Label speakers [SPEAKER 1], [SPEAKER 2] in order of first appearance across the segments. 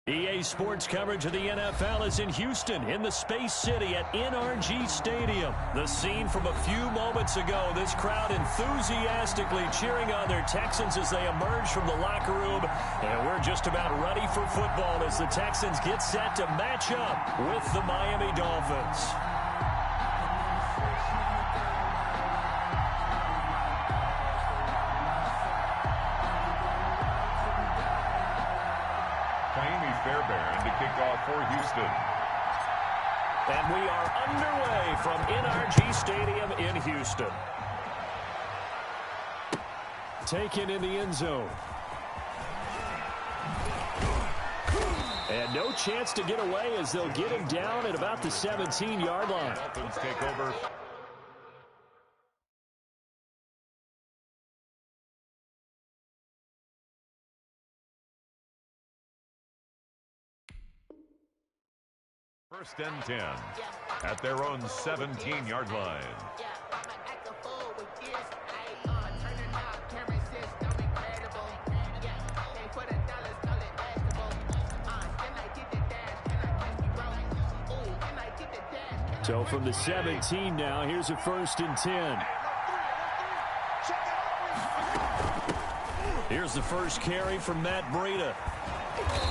[SPEAKER 1] EA Sports coverage of the NFL is in Houston, in the Space City at NRG Stadium. The scene from a few moments ago, this crowd enthusiastically cheering on their Texans as they emerge from the locker room. And we're just about ready for football as the Texans get set to match up with the Miami Dolphins.
[SPEAKER 2] Fairbairn to kick off for Houston.
[SPEAKER 1] And we are underway from NRG Stadium in Houston. Taken in the end zone. And no chance to get away as they'll get him down at about the 17-yard line.
[SPEAKER 2] Dolphins take over. First and 10 at their own 17-yard line.
[SPEAKER 1] So from the 17 now, here's a first and 10. Here's the first carry from Matt Breida.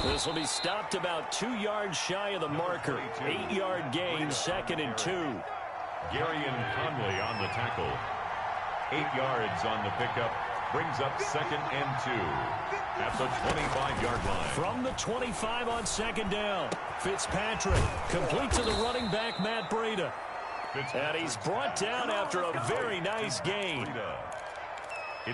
[SPEAKER 1] This will be stopped about 2 yards shy of the marker. 8-yard gain, second and 2.
[SPEAKER 2] Gary and Conley on the tackle. 8 yards on the pickup. Brings up second and 2 at the 25-yard line.
[SPEAKER 1] From the 25 on second down. Fitzpatrick complete to the running back, Matt Breida. And he's brought down after a very nice gain.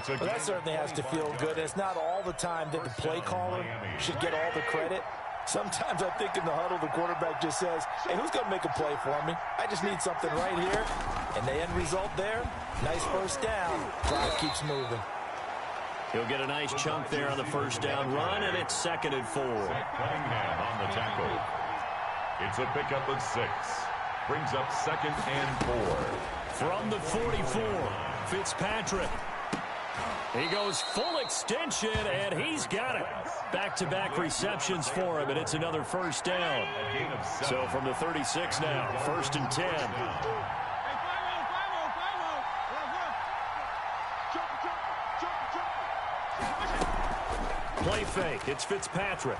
[SPEAKER 3] Well, that certainly has to feel good. It's not all the time that the play caller should get all the credit. Sometimes I think in the huddle, the quarterback just says, hey, who's going to make a play for me? I just need something right here. And the end result there, nice first down. Drive keeps moving.
[SPEAKER 1] He'll get a nice chunk there on the first down run, and it's second and 4.
[SPEAKER 2] Cunningham on the tackle. It's a pickup of 6. Brings up second and 4.
[SPEAKER 1] From the 44, Fitzpatrick. He goes full extension, and he's got it. Back-to-back receptions for him, and it's another first down. So from the 36 now, first and 10. Play fake. It's Fitzpatrick.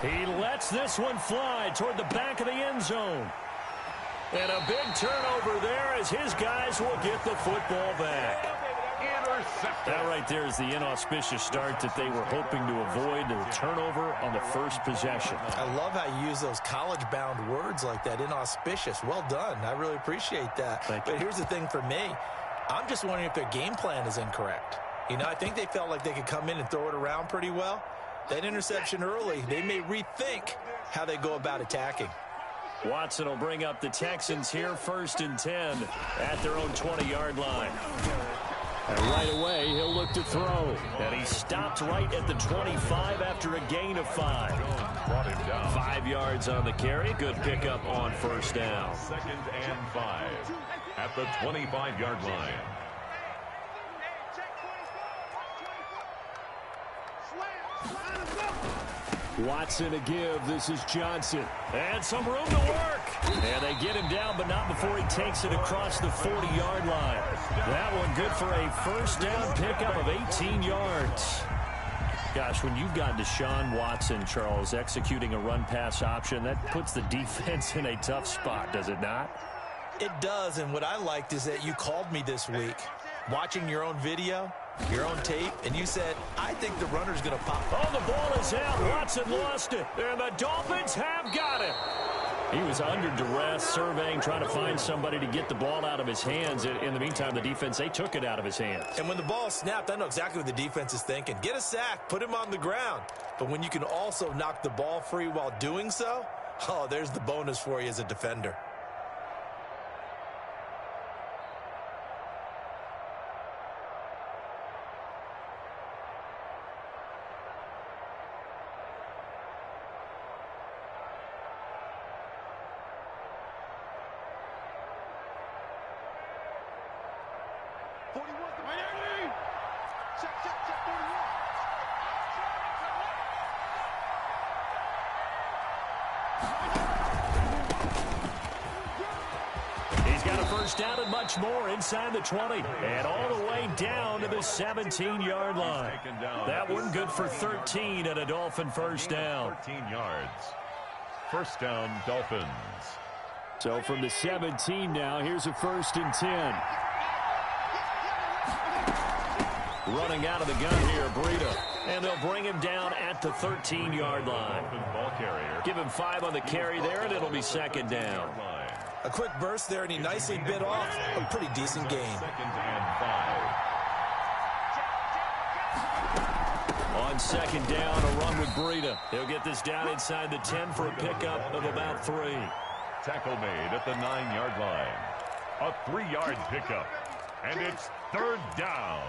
[SPEAKER 1] He lets this one fly toward the back of the end zone. And a big turnover there as his guys will get the football back. That right there is the inauspicious start that they were hoping to avoid, the turnover on the first possession.
[SPEAKER 3] I love how you use those college-bound words like that, inauspicious. Well done. I really appreciate that. But here's the thing for me. I'm just wondering if their game plan is incorrect. You know, I think they felt like they could come in and throw it around pretty well. That interception early, they may rethink how they go about attacking.
[SPEAKER 1] Watson will bring up the Texans here, first and 10 at their own 20-yard line. And right away, he'll look to throw. And he stopped right at the 25 after a gain of 5.
[SPEAKER 2] Brought him down.
[SPEAKER 1] 5 yards on the carry. Good pickup on first down.
[SPEAKER 2] Second and 5 at the 25-yard line.
[SPEAKER 1] Watson to give. This is Johnson. And some room to work. And they get him down, but not before he takes it across the 40-yard line. That one good for a first down pickup of 18 yards. Gosh, when you've got Deshaun Watson, Charles, executing a run-pass option, that puts the defense in a tough spot, does it not?
[SPEAKER 3] It does, and what I liked is that you called me this week, watching your own video, your own tape, and you said, I think the runner's going to pop.
[SPEAKER 1] Oh, the ball is out. Watson lost it. And the Dolphins have got it. He was under duress, surveying, trying to find somebody to get the ball out of his hands. In the meantime, the defense, they took it out of his hands.
[SPEAKER 3] And when the ball snapped, I know exactly what the defense is thinking. Get a sack, put him on the ground. But when you can also knock the ball free while doing so, oh, there's the bonus for you as a defender.
[SPEAKER 1] first down and much more inside the 20. And all the way down to the 17-yard line. That one good for 13 and a Dolphin first down.
[SPEAKER 2] 13 yards. First down, Dolphins.
[SPEAKER 1] So from the 17 now, here's a 1st and 10. Running out of the gun here, Breida. And they'll bring him down at the 13-yard line.
[SPEAKER 2] Ball carrier.
[SPEAKER 1] Give him 5 on the carry there, and it'll be 2nd down.
[SPEAKER 3] A quick burst there, and he nicely bit off a pretty decent gain.
[SPEAKER 2] 2nd and 5.
[SPEAKER 1] On 2nd down, a run with Breida. He'll get this down inside the 10 for a pickup of about 3.
[SPEAKER 2] Tackle made at the 9-yard line. A 3-yard pickup. And it's 3rd down.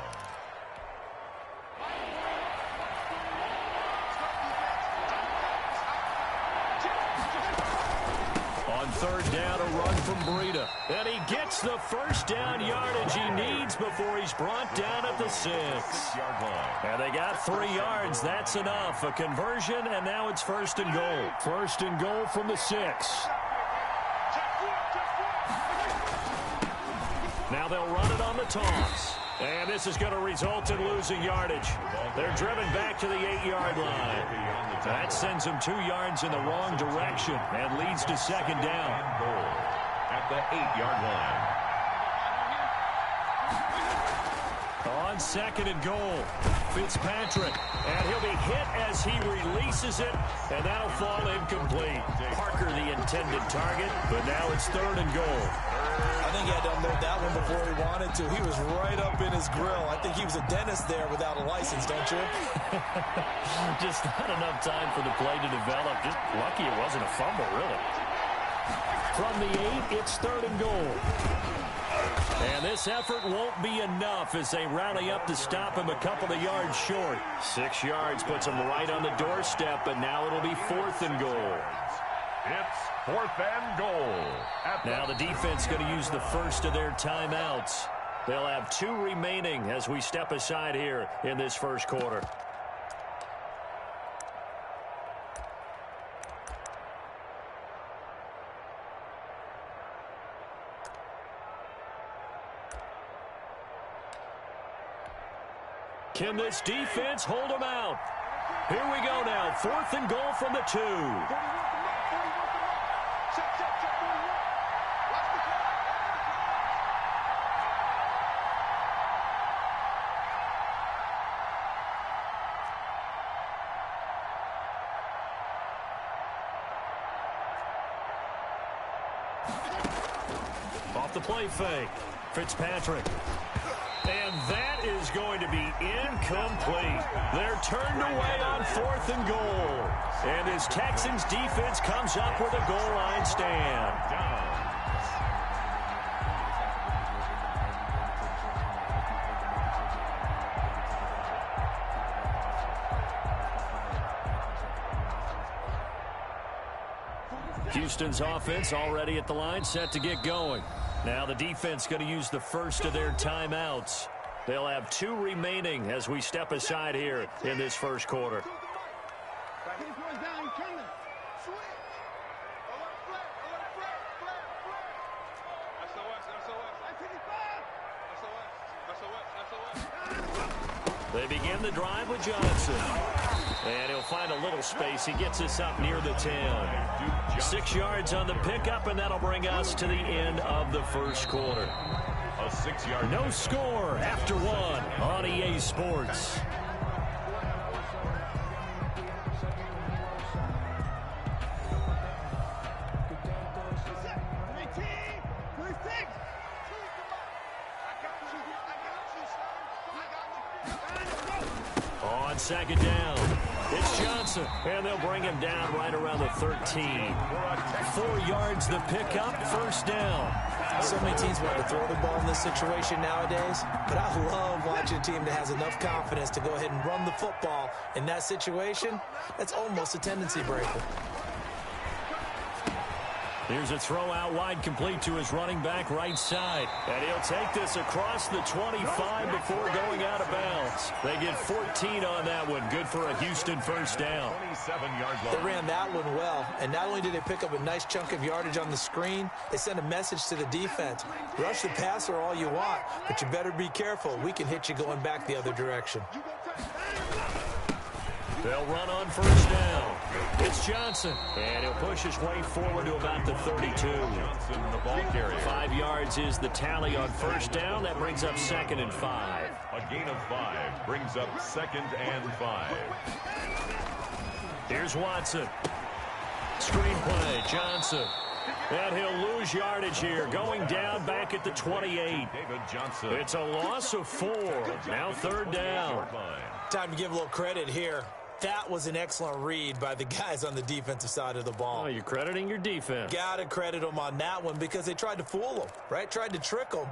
[SPEAKER 1] On 3rd down, a run from Breida. And he gets the first down yardage he needs before he's brought down at the 6-yard line. And they got 3 yards. That's enough. A conversion, and now it's 1st and goal. 1st and goal from the 6. Now they'll run it on the toss. And this is going to result in losing yardage. They're driven back to the 8-yard line. That sends them 2 yards in the wrong direction and leads to 2nd down.
[SPEAKER 2] At the 8-yard line.
[SPEAKER 1] On 2nd and goal, Fitzpatrick. And he'll be hit as he releases it, and that'll fall incomplete. Parker the intended target, but now it's 3rd and goal.
[SPEAKER 3] I think he had to unload that one before he wanted to. He was right up in his grill. I think he was a dentist there without a license, don't you?
[SPEAKER 1] Just not enough time for the play to develop. Just lucky it wasn't a fumble, really. From the 8, it's 3rd and goal. And this effort won't be enough as they rally up to stop him a couple of yards short. 6 yards puts him right on the doorstep, but now it'll be 4th and goal.
[SPEAKER 2] It's 4th and goal.
[SPEAKER 1] Now the defense going to use the first of their timeouts. They'll have 2 remaining as we step aside here in this first quarter. Can this defense hold them out? Here we go now. 4th and goal from the 2. Off the play fake. Fitzpatrick. And that is going to be incomplete. They're turned away on 4th and goal. And his Texans defense comes up with a goal line stand. Houston's offense already at the line, set to get going. Now the defense going to use the first of their timeouts. They'll have 2 remaining as we step aside here in this first quarter. They begin the drive with Johnson. And he'll find a little space. He gets us up near the 10. 6 yards on the pickup, and that'll bring us to the end of the first quarter.
[SPEAKER 2] A 6-yard.
[SPEAKER 1] No score after 1 on EA Sports. On 2nd down, it's Johnson, and they'll bring him down right around the 13. 4 yards the pickup, 1st down.
[SPEAKER 3] So many teams want to throw the ball in this situation nowadays, but I love watching a team that has enough confidence to go ahead and run the football in that situation. That's almost a tendency breaker.
[SPEAKER 1] Here's a throw out wide, complete to his running back right side. And he'll take this across the 25 before going out of bounds. They get 14 on that one. Good for a Houston first down.
[SPEAKER 2] 27-yard line.
[SPEAKER 3] They ran that one well, and not only did they pick up a nice chunk of yardage on the screen, they sent a message to the defense. Rush the passer all you want, but you better be careful. We can hit you going back the other direction.
[SPEAKER 1] They'll run on first down. It's Johnson, and he'll push his way forward to about the 32.
[SPEAKER 2] Johnson, the ball carrier.
[SPEAKER 1] 5 yards is the tally on first down. That brings up 2nd and 5.
[SPEAKER 2] A gain of 5 brings up 2nd and 5.
[SPEAKER 1] Here's Watson. Screenplay, Johnson. And he'll lose yardage here, going down back at the 28.
[SPEAKER 2] David Johnson.
[SPEAKER 1] It's a loss of 4. Now 3rd down.
[SPEAKER 3] Time to give a little credit here. That was an excellent read by the guys on the defensive side of the ball.
[SPEAKER 1] Oh, you're crediting your defense.
[SPEAKER 3] Got to credit them on that one because they tried to fool them, right? Tried to trick them,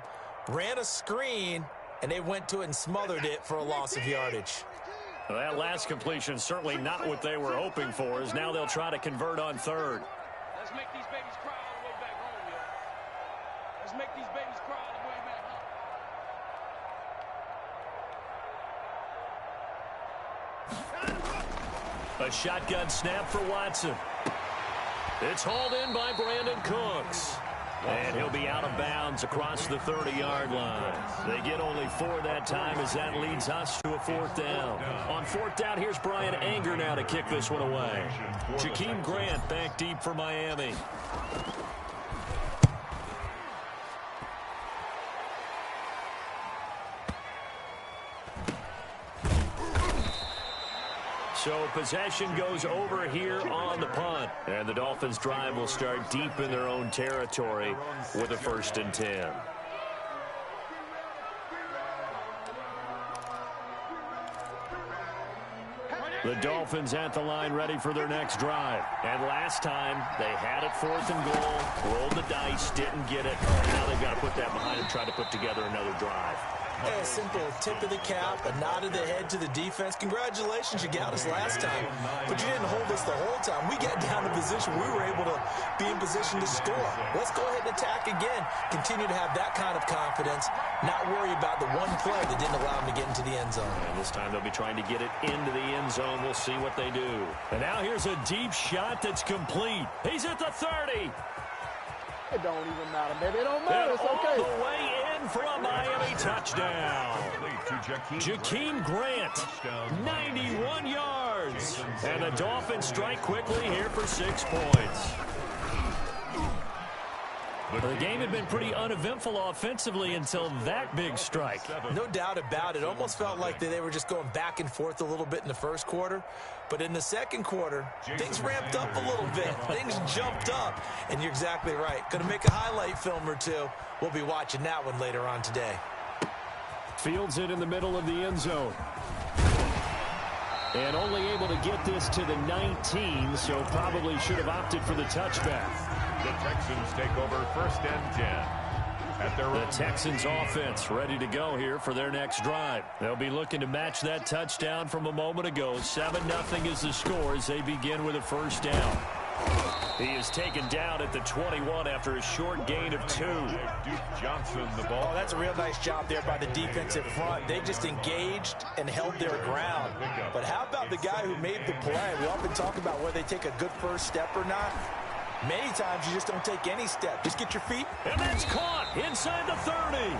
[SPEAKER 3] ran a screen, and they went to it and smothered it for a loss of yardage.
[SPEAKER 1] Well, that last completion certainly not what they were hoping for, as now they'll try to convert on 3rd.
[SPEAKER 4] Let's make these babies cry all the way back home, yo. Let's make these babies cry all the way back home.
[SPEAKER 1] A shotgun snap for Watson. It's hauled in by Brandon Cooks. And he'll be out of bounds across the 30-yard line. They get only 4 that time as that leads us to a 4th down. On 4th down, here's Brian Anger now to kick this one away. Jakeem Grant back deep for Miami. So possession goes over here on the punt. And the Dolphins' drive will start deep in their own territory with a 1st and 10. The Dolphins at the line ready for their next drive. And last time, they had it 4th and goal, rolled the dice, didn't get it. Now they've got to put that behind them, try to put together another drive.
[SPEAKER 3] A simple tip of the cap, a nod of the head to the defense. Congratulations, you got us last time, but you didn't hold us the whole time. We got down to position. We were able to be in position to score. Let's go ahead and attack again. Continue to have that kind of confidence, not worry about the one play that didn't allow them to get into the end zone.
[SPEAKER 1] And this time they'll be trying to get it into the end zone. We'll see what they do. And now here's a deep shot that's complete. He's at the 30.
[SPEAKER 5] It don't even matter, baby. It don't matter. It's okay.
[SPEAKER 1] All the way in for a Miami touchdown. Jakeem Grant, 91 yards. And the Dolphins strike quickly here for 6 points. The game had been pretty uneventful offensively until that big strike.
[SPEAKER 3] No doubt about it. Almost felt like they were just going back and forth a little bit in the first quarter. But in the second quarter, things ramped up a little bit. Things jumped up. And you're exactly right. Going to make a highlight film or two. We'll be watching that one later on today.
[SPEAKER 1] Fields it in the middle of the end zone. And only able to get this to the 19, so probably should have opted for the touchback.
[SPEAKER 2] The Texans take over 1st and 10.
[SPEAKER 1] The Texans offense ready to go here for their next drive. They'll be looking to match that touchdown from a moment ago. 7-0 is the score as they begin with a 1st down. He is taken down at the 21 after a short gain of 2.
[SPEAKER 2] Duke Johnson, the ball.
[SPEAKER 3] Oh, that's a real nice job there by the defensive front. They just engaged and held their ground. But how about the guy who made the play? We often talk about whether they take a good first step or not. Many times you just don't take any step. Just get your feet.
[SPEAKER 1] And that's caught inside the 30.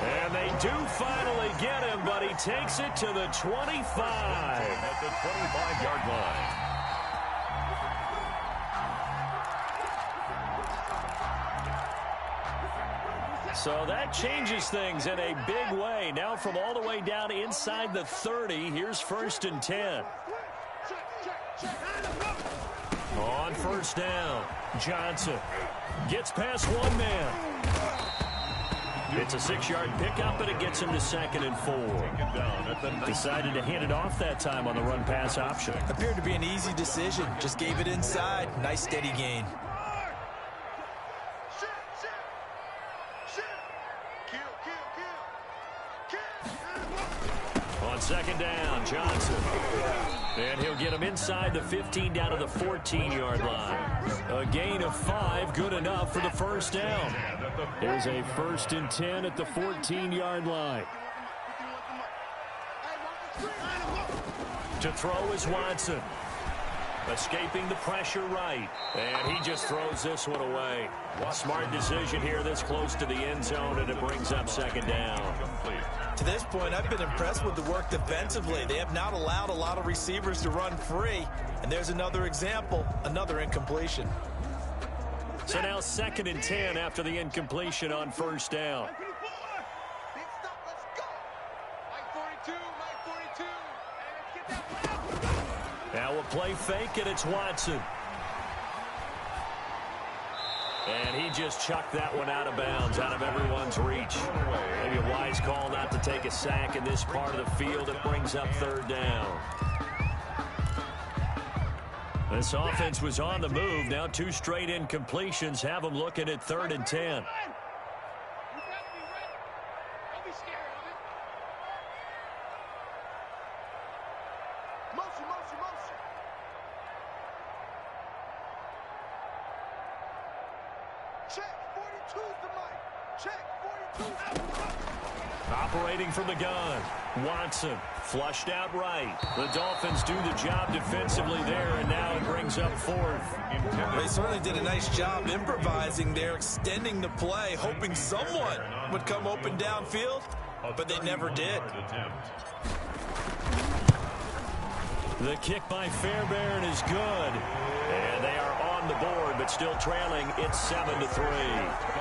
[SPEAKER 1] And they do finally get him, but he takes it to the 25.
[SPEAKER 2] At the 25-yard line.
[SPEAKER 1] So that changes things in a big way. Now from all the way down inside the 30, here's 1st and 10. On 1st down, Johnson gets past one man. It's a 6-yard pickup, and it gets him to 2nd and 4. Decided to hand it off that time on the run-pass option.
[SPEAKER 3] Appeared to be an easy decision. Just gave it inside. Nice steady gain.
[SPEAKER 1] second down, Johnson. And he'll get him inside the 15 down to the 14-yard line. A gain of 5, good enough for the first down. Here's a 1st and 10 at the 14-yard line. To throw is Watson. Escaping the pressure right. And he just throws this one away. Smart decision here this close to the end zone, and it brings up second down.
[SPEAKER 3] To this point, I've been impressed with the work defensively. They have not allowed a lot of receivers to run free. And there's another example, another incompletion.
[SPEAKER 1] So now 2nd and 10 after the incompletion on first down. Now we'll play fake, and it's Watson. And he just chucked that one out of bounds, out of everyone's reach. Maybe a wise call not to take a sack in this part of the field. It brings up 3rd down. This offense was on the move. Now 2 straight incompletions have them looking at 3rd and 10. Operating from the gun, Watson flushed out right. The Dolphins do the job defensively there, and now it brings up 4th.
[SPEAKER 3] They certainly did a nice job improvising there, extending the play, hoping someone would come open downfield, but they never did.
[SPEAKER 1] The kick by Fairbairn is good, and they are on the board, but still trailing. It's 7-3.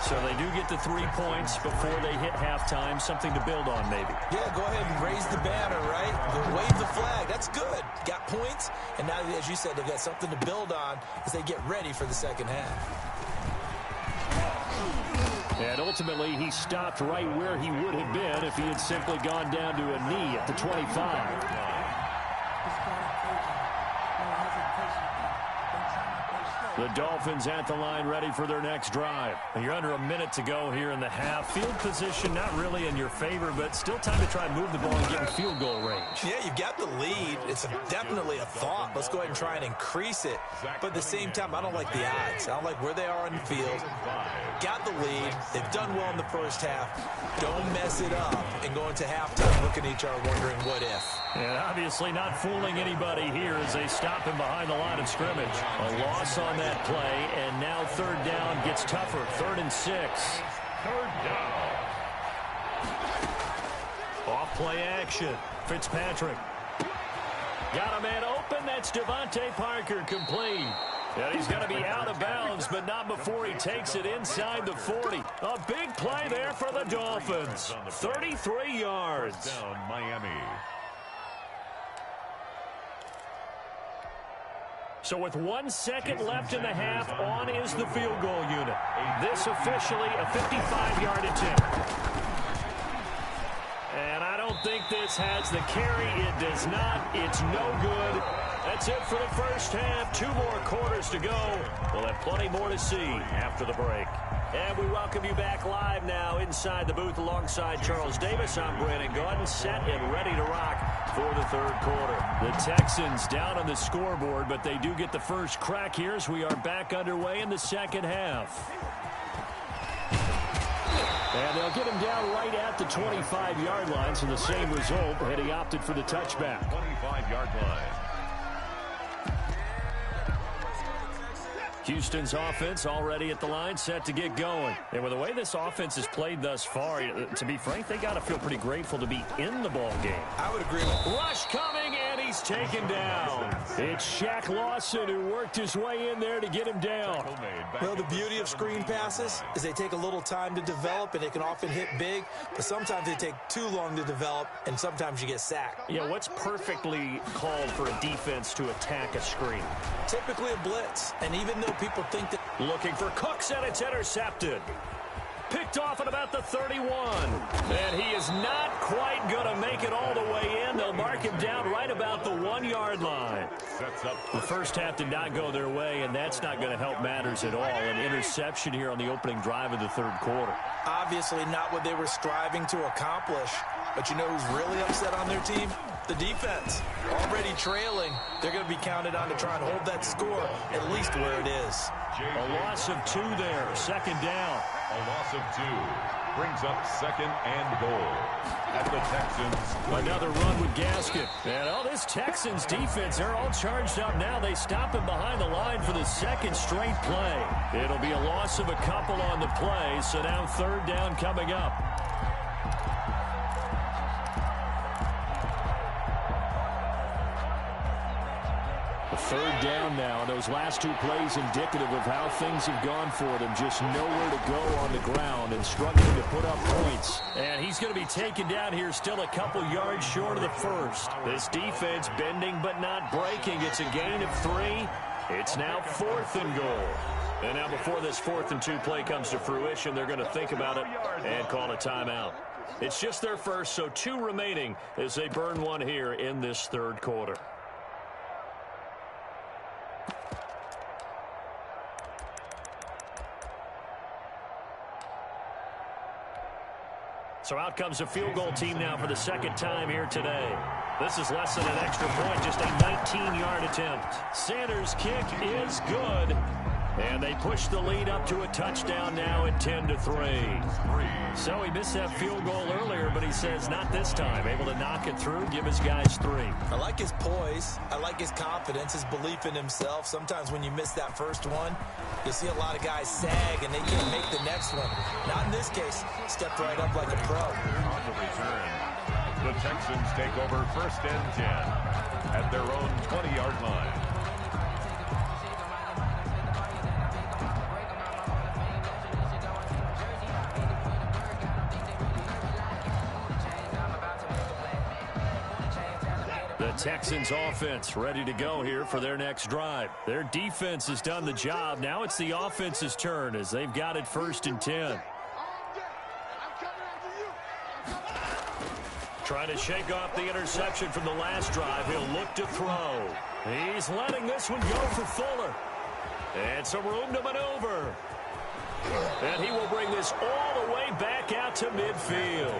[SPEAKER 1] So they do get the 3 points before they hit halftime. Something to build on, maybe.
[SPEAKER 3] Yeah, go ahead and raise the banner, right? Wave the flag. That's good. Got points, and now, as you said, they've got something to build on as they get ready for the second half.
[SPEAKER 1] And ultimately, he stopped right where he would have been if he had simply gone down to a knee at the 25. The Dolphins at the line ready for their next drive. You're under a minute to go here in the half. Field position not really in your favor, but still time to try and move the ball and get in field goal range.
[SPEAKER 3] Yeah, you've got the lead. It's definitely a thought. Let's go ahead and try and increase it. But at the same time, I don't like the odds. I don't like where they are on the field. Got the lead. They've done well in the first half. Don't mess it up and go into halftime looking at each other wondering what if.
[SPEAKER 1] And obviously not fooling anybody here as they stop him behind the line of scrimmage. A loss on that play, and now 3rd down gets tougher. 3rd and 6.
[SPEAKER 2] 3rd down.
[SPEAKER 1] Off play action. Fitzpatrick. Got a man open. That's Devontae Parker, complete. And he's going to be out of bounds, but not before he takes it inside the 40. A big play there for the Dolphins. 33 yards.
[SPEAKER 2] Down Miami.
[SPEAKER 1] So with 1 second left in the half, on is the field goal unit. This officially a 55-yard attempt. And I don't think this has the carry. It does not. It's no good. That's it for the first half. 2 more quarters to go. We'll have plenty more to see after the break. And we welcome you back live now inside the booth alongside Charles Davis. I'm Brandon Gaudin, set and ready to rock for the 3rd quarter. The Texans down on the scoreboard, but they do get the first crack here as we are back underway in the second half. And they'll get him down right at the 25-yard line, so the same result, and he opted for the touchback.
[SPEAKER 2] 25-yard line.
[SPEAKER 1] Houston's offense already at the line, set to get going. And with the way this offense has played thus far, to be frank, they got to feel pretty grateful to be in the ball game.
[SPEAKER 3] I would agree with
[SPEAKER 1] Rush coming, and he's taken down. It's Shaq Lawson who worked his way in there to get him down.
[SPEAKER 3] Well, the beauty of screen passes is they take a little time to develop, and they can often hit big, but sometimes they take too long to develop, and sometimes you get sacked.
[SPEAKER 1] Yeah, what's perfectly called for a defense to attack a screen?
[SPEAKER 3] Typically a blitz, and even though people think that...
[SPEAKER 1] Looking for Cooks, and it's intercepted. Picked picked off at about the 31. And he is not quite going to make it all the way in. They'll mark him down right about the 1-yard line. The first half did not go their way, and that's not going to help matters at all. An interception here on the opening drive of the third quarter.
[SPEAKER 3] Obviously not what they were striving to accomplish. But you know who's really upset on their team? The defense. Already trailing. They're going to be counted on to try and hold that score at least where it is.
[SPEAKER 1] A loss of 2 there. Second down.
[SPEAKER 2] A loss of 2 brings up second and goal at the Texans.
[SPEAKER 1] Another run with Gaskin. And this Texans defense, they're all charged up now. They stop him behind the line for the second straight play. It'll be a loss of a couple on the play, so now third down coming up. Third down now. Those last 2 plays indicative of how things have gone for them. Just nowhere to go on the ground and struggling to put up points. And he's going to be taken down here still a couple yards short of the first. This defense bending but not breaking. It's a gain of 3. It's now 4th and goal. And now before this 4th and 2 play comes to fruition, they're going to think about it and call a timeout. It's just their first, so 2 remaining as they burn one here in this third quarter. So out comes a field goal team now for the second time here today. This is less than an extra point, just a 19-yard attempt. Sanders' kick is good. And they push the lead up to a touchdown now at 10-3. So he missed that field goal earlier, but he says not this time. Able to knock it through, give his guys 3.
[SPEAKER 3] I like his poise. I like his confidence, his belief in himself. Sometimes when you miss that first one, you see a lot of guys sag and they can't make the next one. Not in this case. Stepped right up like a pro.
[SPEAKER 2] On the return, the Texans take over 1st and 10 at their own 20-yard line.
[SPEAKER 1] Texans offense ready to go here for their next drive. Their defense has done the job. Now it's the offense's turn as they've got it 1st and 10. Trying to shake off the interception from the last drive. He'll look to throw. He's letting this one go for Fuller. And some room to maneuver. And he will bring this all the way back out to midfield.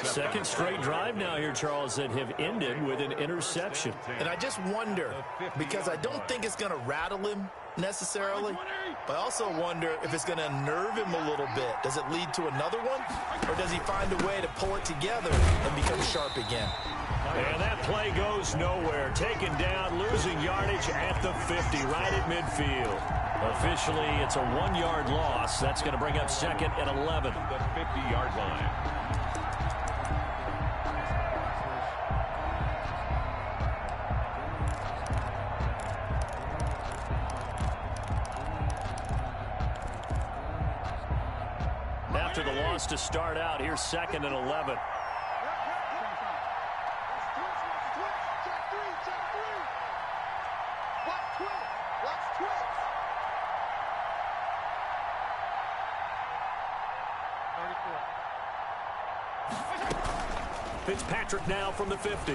[SPEAKER 1] Second straight drive now here, Charles, that have ended with an interception.
[SPEAKER 3] And I just wonder, because I don't think it's going to rattle him necessarily, but I also wonder if it's going to unnerve him a little bit. Does it lead to another one, or does he find a way to pull it together and become sharp again?
[SPEAKER 1] And that play goes nowhere. Taken down, losing yardage at the 50, right at midfield. Officially, it's a 1-yard loss. That's going to bring up 2nd and 11.
[SPEAKER 2] The 50-yard line.
[SPEAKER 1] After the loss to start out, here's 2nd and 11. Fitzpatrick now from the 50.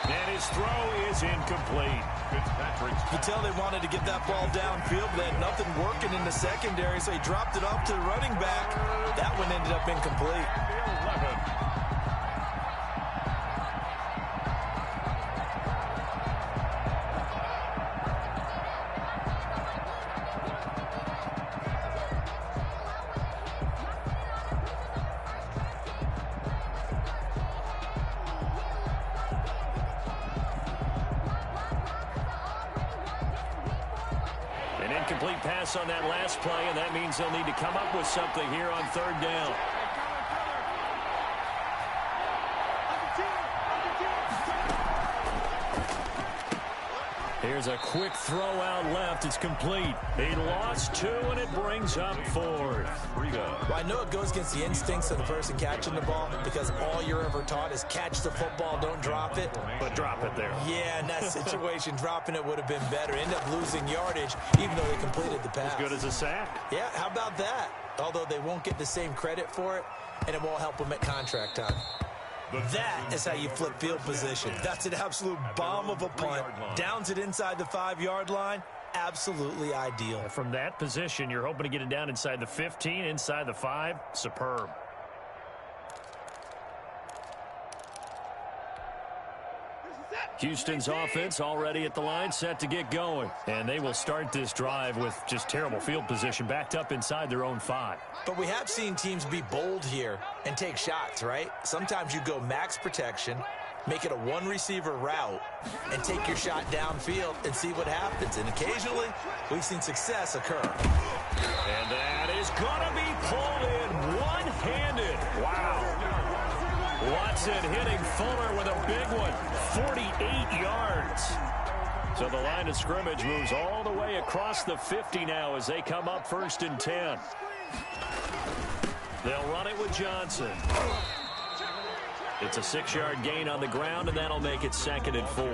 [SPEAKER 1] And his throw is incomplete.
[SPEAKER 3] You tell they wanted to get that ball downfield, but they had nothing working in the secondary, so he dropped it off to the running back. That one ended up incomplete.
[SPEAKER 2] 11.
[SPEAKER 1] Incomplete pass on that last play, and that means they'll need to come up with something here on 3rd down. Here's a quick throw out left. It's complete. He lost 2, and it brings up 4th.
[SPEAKER 3] Well, I know it goes against the instincts of the person catching the ball because all you're ever taught is catch the football, don't drop it.
[SPEAKER 1] But drop it there.
[SPEAKER 3] Yeah, in that situation, dropping it would have been better. End up losing yardage, even though they completed the pass.
[SPEAKER 1] As good as a sack.
[SPEAKER 3] Yeah, how about that? Although they won't get the same credit for it, and it won't help them at contract time. That is how you flip field position. That's an absolute bomb of a punt. Downs it inside the 5-yard line. Absolutely ideal.
[SPEAKER 1] From that position, you're hoping to get it down inside the 15, inside the 5. Superb. Houston's offense already at the line, set to get going. And they will start this drive with just terrible field position, backed up inside their own 5.
[SPEAKER 3] But we have seen teams be bold here and take shots, right? Sometimes you go max protection, make it a one-receiver route, and take your shot downfield and see what happens. And occasionally, we've seen success occur.
[SPEAKER 1] And that is going to be pulled in one-handed. Wow. Watson hitting Fuller with a big one, 48 yards. So the line of scrimmage moves all the way across the 50 now as they come up 1st and 10. They'll run it with Johnson. It's a 6-yard gain on the ground, and that'll make it 2nd and 4.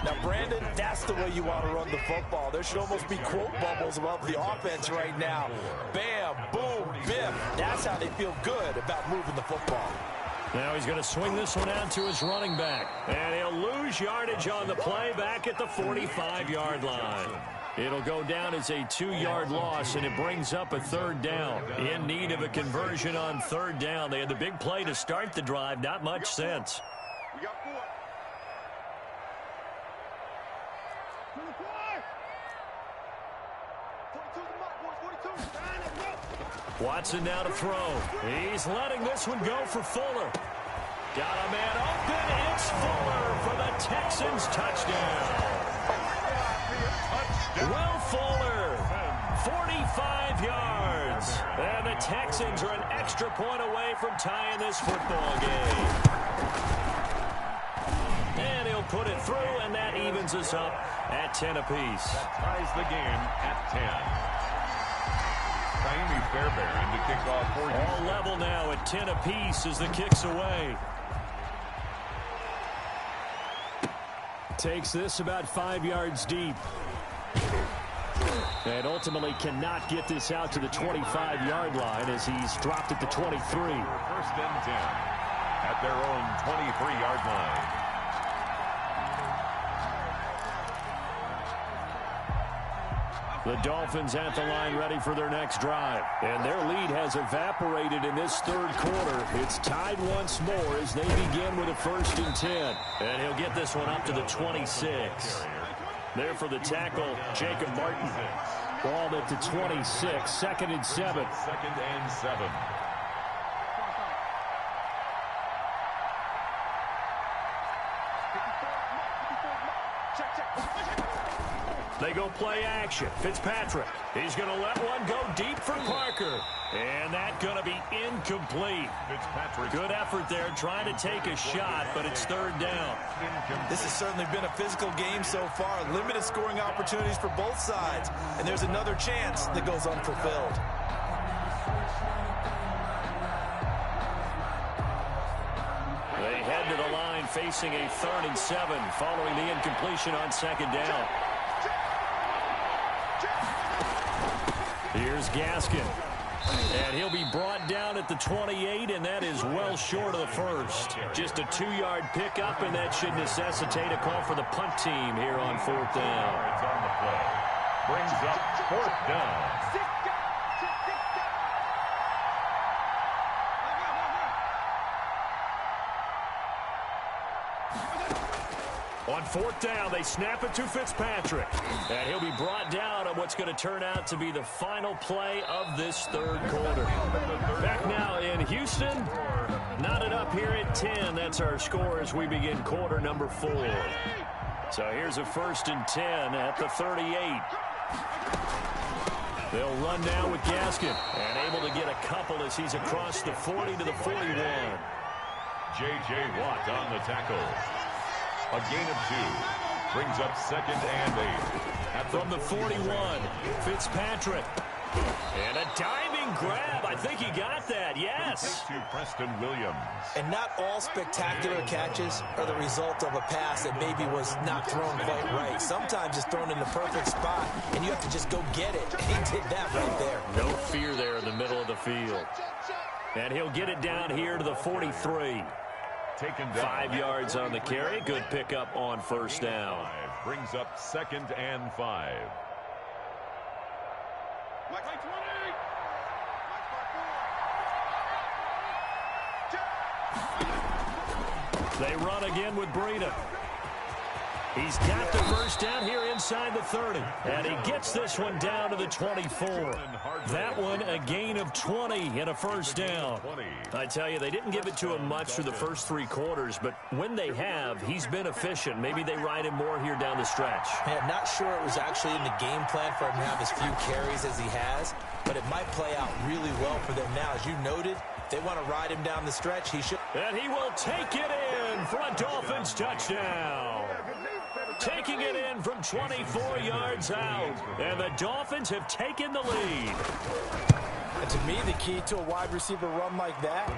[SPEAKER 3] Now, Brandon, that's the way you want to run the football. There should almost be quote bubbles above the offense right now. Bam, boom, biff. That's how they feel good about moving the football.
[SPEAKER 1] Now he's going to swing this one out to his running back. And he'll lose yardage on the play back at the 45-yard line. It'll go down as a 2-yard loss, and it brings up a 3rd down. In need of a conversion on 3rd down. They had the big play to start the drive. Not much sense.
[SPEAKER 4] We got 4.
[SPEAKER 1] Watson now to throw. He's letting this one go for Fuller. Got a man open. It's Fuller for the Texans touchdown. Will Fuller, 45 yards. And the Texans are an extra point away from tying this football game. And he'll put it through, and that evens us up at 10 apiece.
[SPEAKER 2] That ties the game at 10. Miami Fairbairn to kick off for you.
[SPEAKER 1] All level now at 10 apiece as the kick's away. Takes this about 5 yards deep. And ultimately cannot get this out to the 25-yard line as he's dropped at the 23.
[SPEAKER 2] 1st and 10 at their own 23-yard line.
[SPEAKER 1] The Dolphins at the line ready for their next drive. And their lead has evaporated in this 3rd quarter. It's tied once more as they begin with a 1st and 10. And he'll get this one up to the 26. There for the tackle, Jacob Martin. Ball at the 26, 2nd and 7.
[SPEAKER 2] 2nd and 7.
[SPEAKER 1] They go play action. Fitzpatrick. He's going to let one go deep for Parker. And that's going to be incomplete.
[SPEAKER 2] Fitzpatrick.
[SPEAKER 1] Good effort there trying to take a shot, but it's 3rd down.
[SPEAKER 3] This has certainly been a physical game so far. Limited scoring opportunities for both sides. And there's another chance that goes unfulfilled.
[SPEAKER 1] They head to the line facing a 3rd and 7 following the incompletion on 2nd down. Here's Gaskin. And he'll be brought down at the 28, and that is well short of the 1st. Just a 2-yard pickup, and that should necessitate a call for the punt team here on 4th down.
[SPEAKER 2] It's on the play. Brings up 4th down.
[SPEAKER 1] On 4th down, they snap it to Fitzpatrick. And he'll be brought down on what's going to turn out to be the final play of this 3rd quarter. Back now in Houston. Knotted up here at 10. That's our score as we begin quarter number 4. So here's a 1st and 10 at the 38. They'll run now with Gaskin. And able to get a couple as he's across the 40 to the 41.
[SPEAKER 2] J.J. Watt on the tackle. A gain of 2. Brings up 2nd and 8.
[SPEAKER 1] From the 41, Fitzpatrick. And a diving grab. I think he got that, yes.
[SPEAKER 2] To Preston Williams.
[SPEAKER 3] And not all spectacular catches are the result of a pass that maybe was not thrown quite right. Sometimes it's thrown in the perfect spot, and you have to just go get it. And he did that right there.
[SPEAKER 1] No fear there in the middle of the field. And he'll get it down here to the 43.
[SPEAKER 2] Taken down.
[SPEAKER 1] 5 yards on the carry. Good pickup on first down.
[SPEAKER 2] Brings up 2nd and 5.
[SPEAKER 1] They run again with Breida. He's got the first down here inside the 30. And he gets this one down to the 24. That one a gain of 20 and a first down. I tell you, they didn't give it to him much through the first 3 quarters, but when they have, he's been efficient. Maybe they ride him more here down the stretch.
[SPEAKER 3] Man, not sure it was actually in the game plan for him to have as few carries as he has, but it might play out really well for them now. As you noted, they want to ride him down the stretch. He should.
[SPEAKER 1] And he will take it in for a Dolphins touchdown. Taking it in from 24 yards out. And the Dolphins have taken the lead.
[SPEAKER 3] And to me, the key to a wide receiver run like that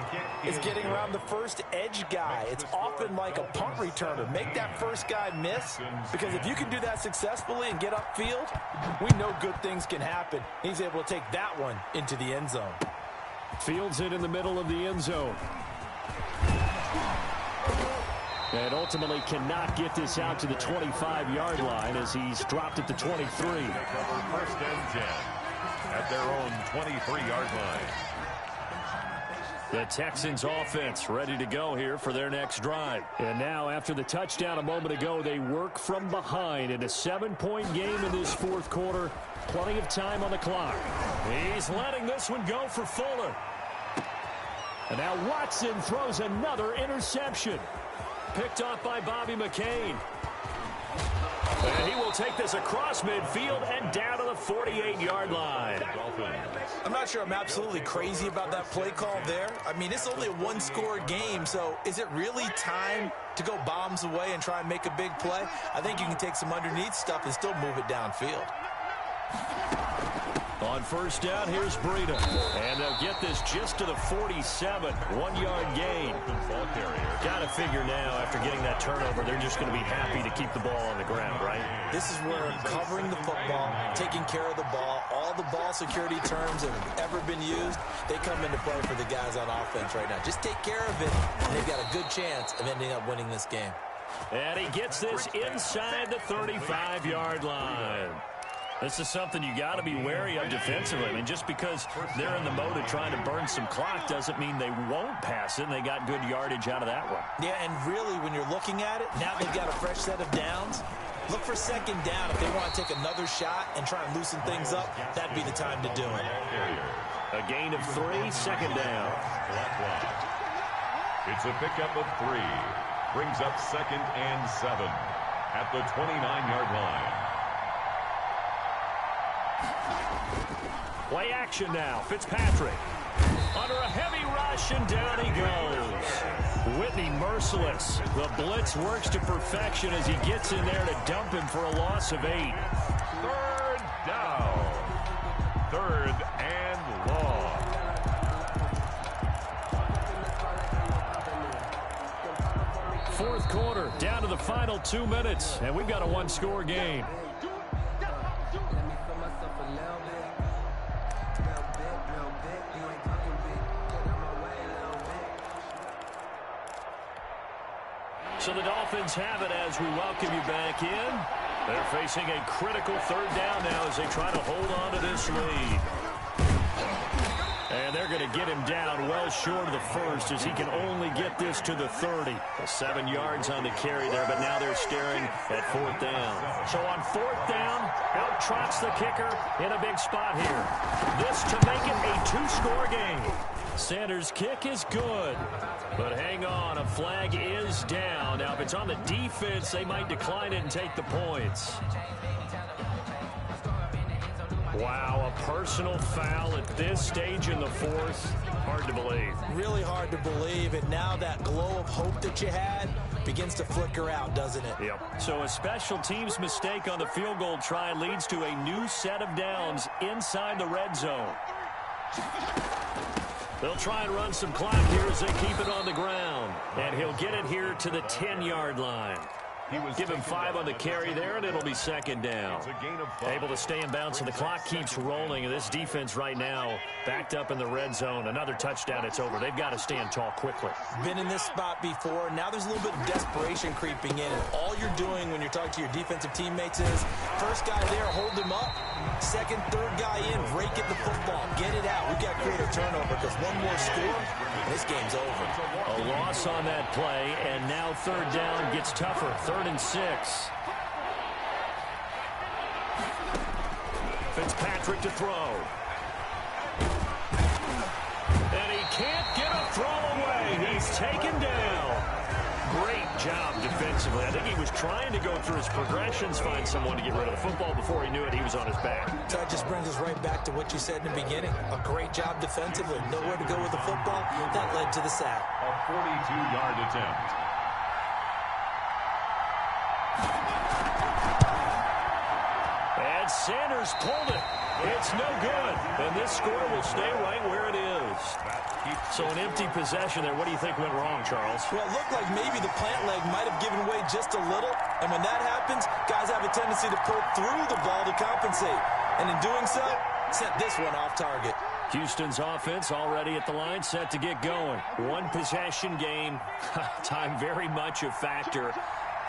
[SPEAKER 3] is getting around the first edge guy. It's often like a punt returner. Make that first guy miss, because if you can do that successfully and get upfield, we know good things can happen. He's able to take that one into the end zone.
[SPEAKER 1] Fields it in the middle of the end zone. And ultimately cannot get this out to the 25-yard line as he's dropped at the 23.
[SPEAKER 2] 1st and 10 at their own 23-yard line.
[SPEAKER 1] The Texans offense ready to go here for their next drive. And now after the touchdown a moment ago, they work from behind in a 7-point game in this 4th quarter. Plenty of time on the clock. He's letting this one go for Fuller. And now Watson throws another interception. Picked off by Bobby McCain. And he will take this across midfield and down to the 48-yard line.
[SPEAKER 3] I'm not sure I'm absolutely crazy about that play call there. I mean, it's only a 1-score game, so is it really time to go bombs away and try and make a big play? I think you can take some underneath stuff and still move it downfield.
[SPEAKER 1] On first down, here's Breida. And they'll get this just to the 47. 1-yard gain. Got to figure now, after getting that turnover, they're just going to be happy to keep the ball on the ground, right?
[SPEAKER 3] This is where covering the football, taking care of the ball, all the ball security terms that have ever been used, they come into play for the guys on offense right now. Just take care of it, and they've got a good chance of ending up winning this game.
[SPEAKER 1] And he gets this inside the 35-yard line. This is something you got to be wary of defensively. I mean, just because they're in the mode of trying to burn some clock doesn't mean they won't pass it, and they got good yardage out of that one.
[SPEAKER 3] Yeah, and really, when you're looking at it, now they've got a fresh set of downs. Look for 2nd down. If they want to take another shot and try and loosen things up, that'd be the time to do it.
[SPEAKER 1] A gain of 3, 2nd down.
[SPEAKER 2] It's a pickup of 3. Brings up 2nd and 7 at the 29-yard line.
[SPEAKER 1] Play action now. Fitzpatrick under a heavy rush, and down he goes. Whitney merciless. The blitz works to perfection as he gets in there to dump him for a loss of 8.
[SPEAKER 2] 3rd down. 3rd and long.
[SPEAKER 1] Fourth quarter, down to the final 2 minutes, and we've got a 1-score game. So the Dolphins have it as we welcome you back in. They're facing a critical 3rd down now as they try to hold on to this lead. And they're going to get him down well short of the first as he can only get this to the 30. 7 yards on the carry there, but now they're staring at 4th down. So on 4th down, out trots the kicker in a big spot here. This to make it a 2-score game. Sanders' kick is good. But hang on, a flag is down. Now, if it's on the defense, they might decline it and take the points. Wow, a personal foul at this stage in the 4th. Hard to believe.
[SPEAKER 3] Really hard to believe. And now that glow of hope that you had begins to flicker out, doesn't it?
[SPEAKER 1] Yep. So a special teams mistake on the field goal try leads to a new set of downs inside the red zone. They'll try and run some clock here as they keep it on the ground. And he'll get it here to the 10-yard line. Give him 5 on the carry there, and it'll be second down. Able to stay in bounds, so the clock keeps rolling. And this defense right now backed up in the red zone. Another touchdown, it's over. They've got to stand tall quickly.
[SPEAKER 3] Been in this spot before. Now there's a little bit of desperation creeping in. And all you're doing when you're talking to your defensive teammates is, first guy there, hold him up. Second, third guy in, rake at the football. Get it out. We've got to create a turnover because one more score, and this game's over.
[SPEAKER 1] A loss on that play, and now third down gets tougher. 3rd and 6. Fitzpatrick to throw. And he can't get a throw away. He's taken down. Great job defensively. I think he was trying to go through his progressions, find someone to get rid of the football. Before he knew it, he was on his back.
[SPEAKER 3] So that just brings us right back to what you said in the beginning. A great job defensively. Nowhere to go with the football. That led to the sack.
[SPEAKER 2] A 42-yard attempt.
[SPEAKER 1] And Sanders pulled it. It's no good. And this score will stay right where it is. So an empty possession there. What do you think went wrong, Charles?
[SPEAKER 3] Well, it looked like maybe the plant leg might have given way just a little. And when that happens, guys have a tendency to pull through the ball to compensate. And in doing so, sent this one off target.
[SPEAKER 1] Houston's offense already at the line, set to get going. One possession game. Time very much a factor.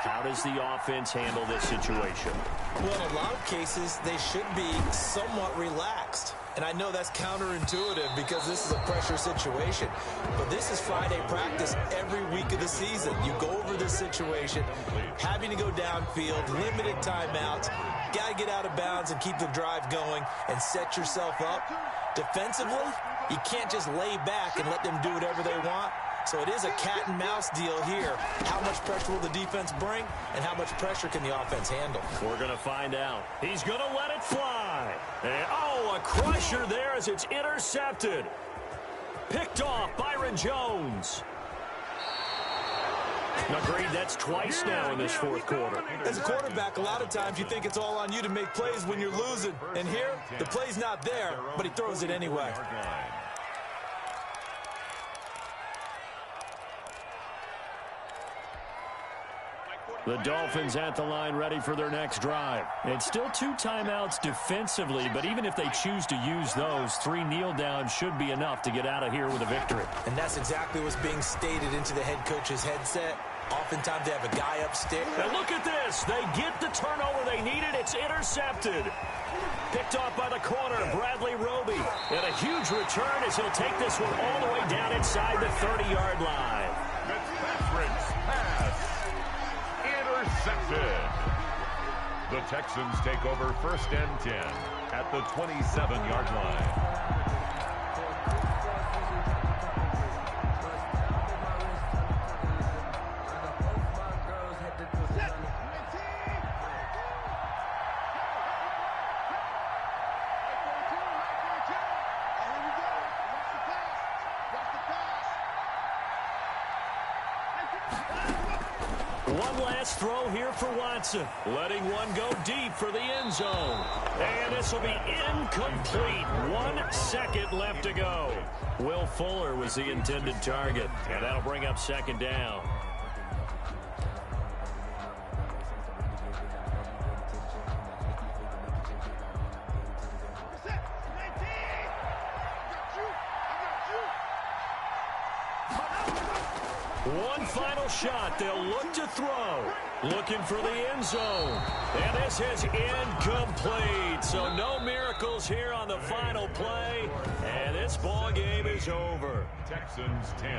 [SPEAKER 1] How does the offense handle this situation?
[SPEAKER 3] Well, in a lot of cases, they should be somewhat relaxed. And I know that's counterintuitive because this is a pressure situation. But this is Friday practice every week of the season. You go over this situation, having to go downfield, limited timeouts, got to get out of bounds and keep the drive going and set yourself up. Defensively, you can't just lay back and let them do whatever they want. So it is a cat-and-mouse deal here. How much pressure will the defense bring, and how much pressure can the offense handle?
[SPEAKER 1] We're going to find out. He's going to let it fly. And, oh, a crusher there as it's intercepted. Picked off Byron Jones. Agreed, that's twice now in this fourth quarter.
[SPEAKER 3] As a quarterback, a lot of times you think it's all on you to make plays when you're losing. And here, the play's not there, but he throws it anyway.
[SPEAKER 1] The Dolphins at the line ready for their next drive. It's still 2 timeouts defensively, but even if they choose to use those, 3 kneel downs should be enough to get out of here with a victory.
[SPEAKER 3] And that's exactly what's being stated into the head coach's headset. Oftentimes they have a guy upstairs.
[SPEAKER 1] Now look at this. They get the turnover they needed. It's intercepted. Picked off by the corner, Bradley Roby. And a huge return as he'll take this one all the way down inside the 30-yard line.
[SPEAKER 2] Fitzpatrick's pass. Intercepted. The Texans take over 1st and 10 at the 27-yard line.
[SPEAKER 1] One last throw here for Watson. Letting one go deep for the end zone. And this will be incomplete. 1 second left to go. Will Fuller was the intended target. And that'll bring up second down. One final shot. They'll look to throw. Looking for the end zone. And this is incomplete. So no miracles here on the final play. And this ball game is over.
[SPEAKER 2] Texans 10,